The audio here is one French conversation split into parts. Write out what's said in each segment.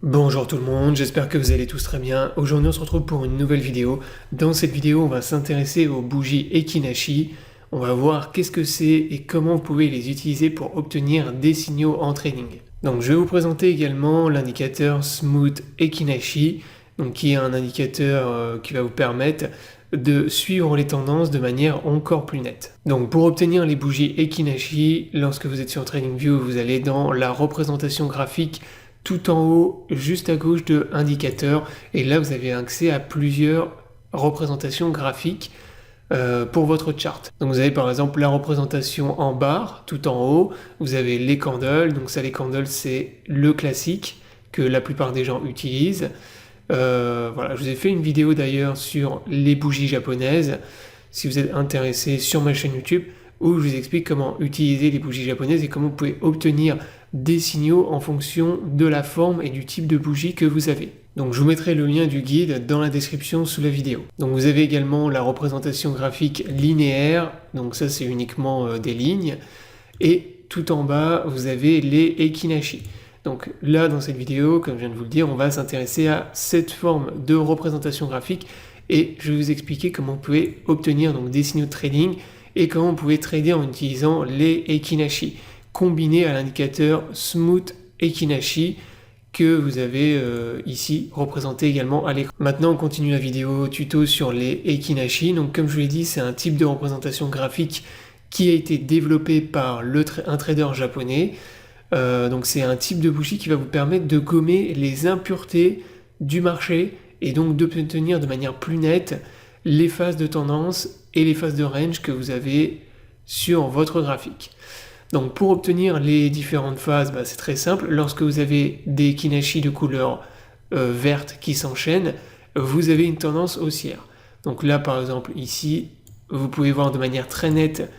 Bonjour tout le monde, j'espère que vous allez tous très bien. Aujourd'hui on se retrouve pour une nouvelle vidéo. Dans cette vidéo on va s'intéresser aux bougies Ekinashi. On va voir qu'est-ce que c'est et comment vous pouvez les utiliser pour obtenir des signaux en trading. Donc je vais vous présenter également l'indicateur Smooth Ekinashi, donc qui est un indicateur qui va vous permettre de suivre les tendances de manière encore plus nette. Donc pour obtenir les bougies Ekinashi, lorsque vous êtes sur TradingView, vous allez dans la représentation graphique tout en haut, juste à gauche de indicateur, et là vous avez accès à plusieurs représentations graphiques pour votre chart. Donc vous avez par exemple la représentation en barre, tout en haut, vous avez les candles, donc ça les candles c'est le classique que la plupart des gens utilisent. Voilà, je vous ai fait une vidéo d'ailleurs sur les bougies japonaises, si vous êtes intéressé sur ma chaîne YouTube, où je vous explique comment utiliser les bougies japonaises et comment vous pouvez obtenir des signaux en fonction de la forme et du type de bougie que vous avez. Donc je vous mettrai le lien du guide dans la description sous la vidéo. Donc vous avez également la représentation graphique linéaire, donc ça c'est uniquement des lignes, et tout en bas vous avez les Ekinashi. Donc là dans cette vidéo, comme je viens de vous le dire, on va s'intéresser à cette forme de représentation graphique et je vais vous expliquer comment vous pouvez obtenir donc des signaux de trading et comment vous pouvez trader en utilisant les Ekinashi combinés à l'indicateur Smooth Ekinashi que vous avez ici représenté également à l'écran. Maintenant on continue la vidéo tuto sur les Ekinashi. Donc comme je vous l'ai dit, c'est un type de représentation graphique qui a été développé par un trader japonais. Donc c'est un type de bougie qui va vous permettre de gommer les impuretés du marché et donc d'obtenir de manière plus nette les phases de tendance et les phases de range que vous avez sur votre graphique. Donc pour obtenir les différentes phases, c'est très simple. Lorsque vous avez des Ekinashi de couleur verte qui s'enchaînent, vous avez une tendance haussière. Donc là par exemple ici, vous pouvez voir de manière très nette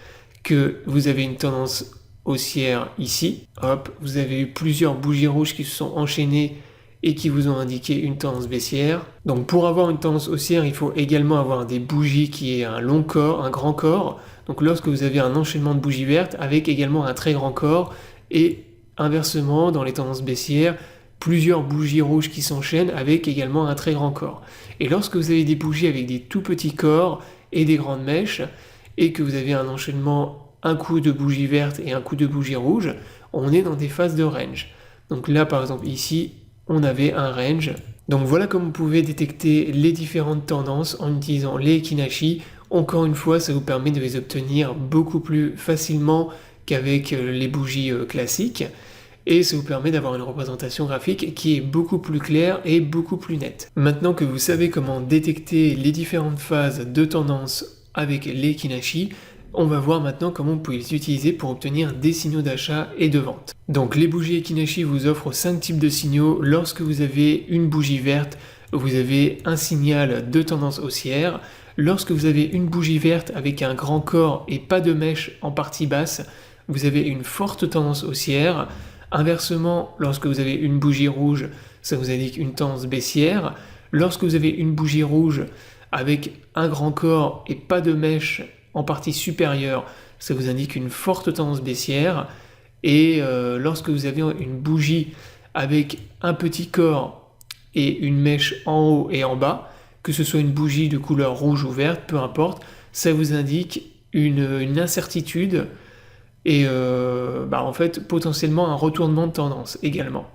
que vous avez une tendance haussière ici. Hop, vous avez eu plusieurs bougies rouges qui se sont enchaînées et qui vous ont indiqué une tendance baissière. Donc pour avoir une tendance haussière, il faut également avoir des bougies qui aient un long corps, un grand corps. Donc lorsque vous avez un enchaînement de bougies vertes avec également un très grand corps et inversement dans les tendances baissières, plusieurs bougies rouges qui s'enchaînent avec également un très grand corps. Et lorsque vous avez des bougies avec des tout petits corps et des grandes mèches et que vous avez un enchaînement, un coup de bougie verte et un coup de bougie rouge, on est dans des phases de range. Donc là par exemple ici, on avait un range. Donc voilà comme vous pouvez détecter les différentes tendances en utilisant les Ekinashi. Encore une fois, ça vous permet de les obtenir beaucoup plus facilement qu'avec les bougies classiques. Et ça vous permet d'avoir une représentation graphique qui est beaucoup plus claire et beaucoup plus nette. Maintenant que vous savez comment détecter les différentes phases de tendance avec les Ekinashi, on va voir maintenant comment vous pouvez les utiliser pour obtenir des signaux d'achat et de vente. Donc les bougies Ekinashi vous offrent 5 types de signaux. Lorsque vous avez une bougie verte, vous avez un signal de tendance haussière. Lorsque vous avez une bougie verte avec un grand corps et pas de mèche en partie basse, vous avez une forte tendance haussière. Inversement, lorsque vous avez une bougie rouge, ça vous indique une tendance baissière. Lorsque vous avez une bougie rouge avec un grand corps et pas de mèche en partie supérieure, ça vous indique une forte tendance baissière. Et lorsque vous avez une bougie avec un petit corps et une mèche en haut et en bas, que ce soit une bougie de couleur rouge ou verte, peu importe, ça vous indique une incertitude et en fait potentiellement un retournement de tendance également.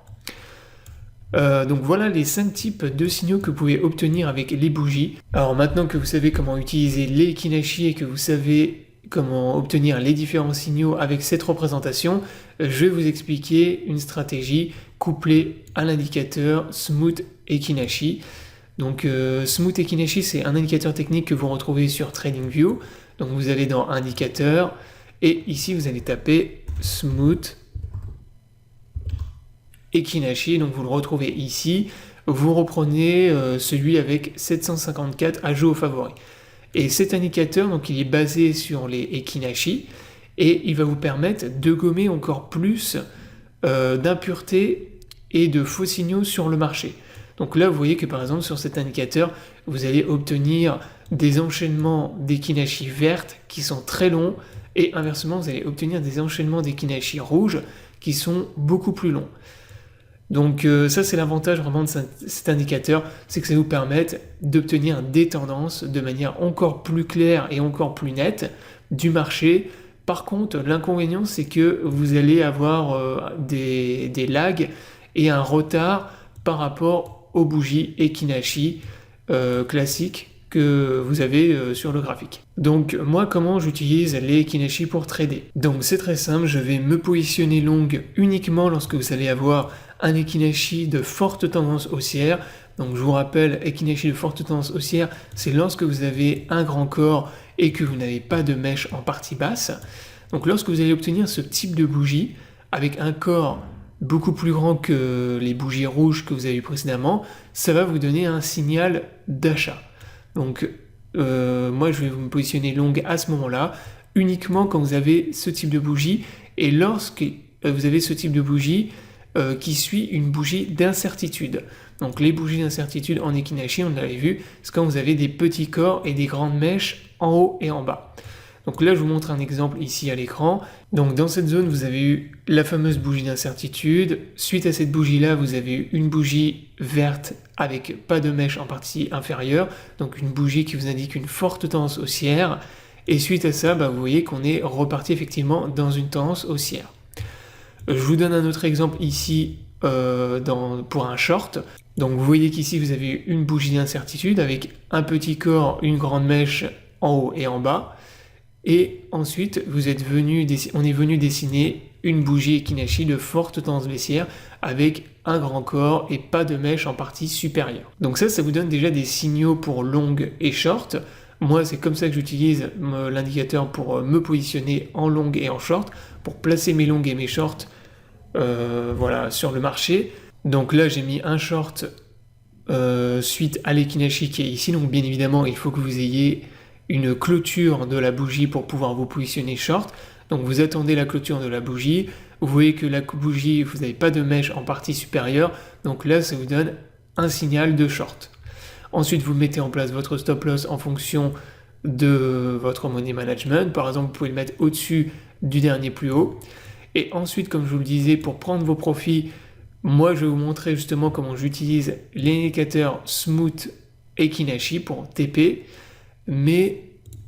Donc voilà les 5 types de signaux que vous pouvez obtenir avec les bougies. Alors maintenant que vous savez comment utiliser les Ekinashi et que vous savez comment obtenir les différents signaux avec cette représentation, je vais vous expliquer une stratégie couplée à l'indicateur Smooth Ekinashi. Donc Smooth Ekinashi, c'est un indicateur technique que vous retrouvez sur TradingView. Donc vous allez dans indicateur et ici vous allez taper Smooth Ekinashi, donc vous le retrouvez ici. Vous reprenez celui avec 754 ajouts aux favoris. Et cet indicateur, donc il est basé sur les Ekinashi et il va vous permettre de gommer encore plus d'impuretés et de faux signaux sur le marché. Donc là, vous voyez que par exemple sur cet indicateur, vous allez obtenir des enchaînements d'Ekinashi vertes qui sont très longs et inversement, vous allez obtenir des enchaînements d'Ekinashi rouges qui sont beaucoup plus longs. Donc ça c'est l'avantage vraiment de cet indicateur, c'est que ça vous permet d'obtenir des tendances de manière encore plus claire et encore plus nette du marché. Par contre, l'inconvénient c'est que vous allez avoir des lags et un retard par rapport aux bougies Ekinashi classiques que vous avez sur le graphique. Donc moi comment j'utilise les Ekinashi pour trader? Donc c'est très simple, je vais me positionner long uniquement lorsque vous allez avoir un Ekinashi de forte tendance haussière. Donc je vous rappelle, Ekinashi de forte tendance haussière, c'est lorsque vous avez un grand corps et que vous n'avez pas de mèche en partie basse. Donc lorsque vous allez obtenir ce type de bougie avec un corps beaucoup plus grand que les bougies rouges que vous avez eu précédemment, ça va vous donner un signal d'achat. Donc moi je vais me positionner long à ce moment-là, uniquement quand vous avez ce type de bougie, et lorsque vous avez ce type de bougie qui suit une bougie d'incertitude. Donc les bougies d'incertitude en Ekinashi, on l'avait vu, c'est quand vous avez des petits corps et des grandes mèches en haut et en bas. Donc là je vous montre un exemple ici à l'écran. Donc dans cette zone vous avez eu la fameuse bougie d'incertitude. Suite à cette bougie là vous avez eu une bougie verte avec pas de mèche en partie inférieure, donc une bougie qui vous indique une forte tendance haussière, et suite à ça vous voyez qu'on est reparti effectivement dans une tendance haussière. Je vous donne un autre exemple ici pour un short. Donc vous voyez qu'ici vous avez une bougie d'incertitude avec un petit corps, une grande mèche en haut et en bas, et ensuite on est venu dessiner une bougie Ekinashi de forte tendance baissière avec un grand corps et pas de mèche en partie supérieure. Donc ça vous donne déjà des signaux pour long et short. Moi c'est comme ça que j'utilise l'indicateur pour me positionner en long et en short, pour placer mes longs et mes shorts sur le marché. Donc là j'ai mis un short suite à l'Ekinashi qui est ici, donc bien évidemment il faut que vous ayez une clôture de la bougie pour pouvoir vous positionner short. Donc vous attendez la clôture de la bougie, vous voyez que la bougie, vous n'avez pas de mèche en partie supérieure, donc là ça vous donne un signal de short. Ensuite vous mettez en place votre stop loss en fonction de votre money management, par exemple vous pouvez le mettre au-dessus du dernier plus haut. Et ensuite, comme je vous le disais, pour prendre vos profits, moi je vais vous montrer justement comment j'utilise l'indicateur Smooth Ekinashi pour TP, mais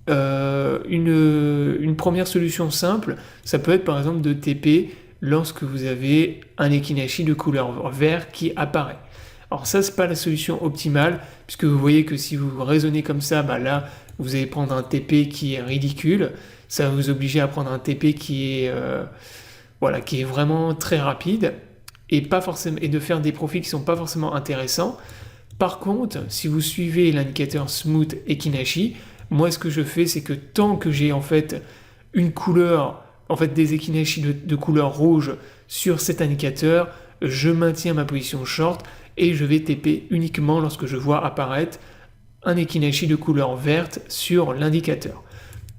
une première solution simple, ça peut être par exemple de TP lorsque vous avez un Ekinashi de couleur vert qui apparaît. Alors ça c'est pas la solution optimale, puisque vous voyez que si vous raisonnez comme ça, là vous allez prendre un TP qui est ridicule, ça va vous obliger à prendre un TP qui est vraiment très rapide et de faire des profits qui sont pas forcément intéressants. Par contre, si vous suivez l'indicateur Smooth Ekinashi, moi ce que je fais c'est que tant que j'ai en fait une couleur, des Ekinashi de couleur rouge sur cet indicateur, je maintiens ma position short et je vais TP uniquement lorsque je vois apparaître un Ekinashi de couleur verte sur l'indicateur.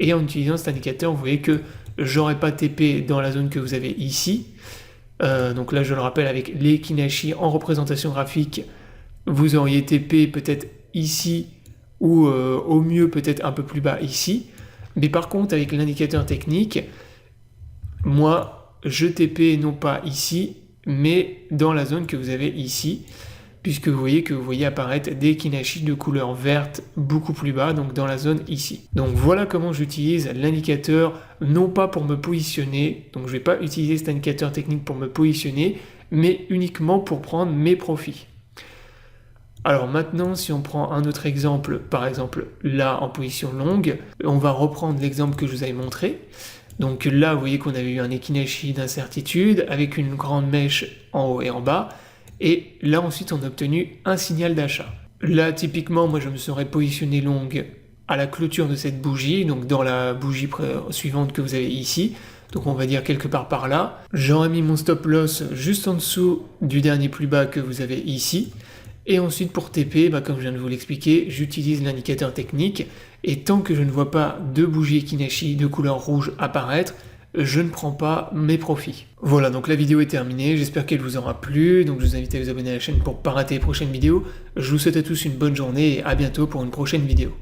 Et en utilisant cet indicateur, vous voyez que j'aurais pas TP dans la zone que vous avez ici. Donc là je le rappelle, avec les Ekinashi en représentation graphique, vous auriez TP peut-être ici ou au mieux peut-être un peu plus bas ici. Mais par contre avec l'indicateur technique, moi je TP non pas ici mais dans la zone que vous avez ici, puisque vous voyez apparaître des Ekinashi de couleur verte beaucoup plus bas, donc dans la zone ici. Donc voilà comment j'utilise l'indicateur, non pas pour me positionner, donc je ne vais pas utiliser cet indicateur technique pour me positionner, mais uniquement pour prendre mes profits. Alors maintenant, si on prend un autre exemple, par exemple là en position longue, on va reprendre l'exemple que je vous avais montré. Donc là, vous voyez qu'on avait eu un Ekinashi d'incertitude avec une grande mèche en haut et en bas. Et là ensuite on a obtenu un signal d'achat. Là typiquement moi je me serais positionné long à la clôture de cette bougie, donc dans la bougie suivante que vous avez ici, donc on va dire quelque part par là. J'aurais mis mon stop loss juste en dessous du dernier plus bas que vous avez ici, et ensuite pour TP, comme je viens de vous l'expliquer, j'utilise l'indicateur technique, et tant que je ne vois pas de bougie Ekinashi de couleur rouge apparaître, je ne prends pas mes profits. Voilà, donc la vidéo est terminée, j'espère qu'elle vous aura plu, donc je vous invite à vous abonner à la chaîne pour ne pas rater les prochaines vidéos. Je vous souhaite à tous une bonne journée et à bientôt pour une prochaine vidéo.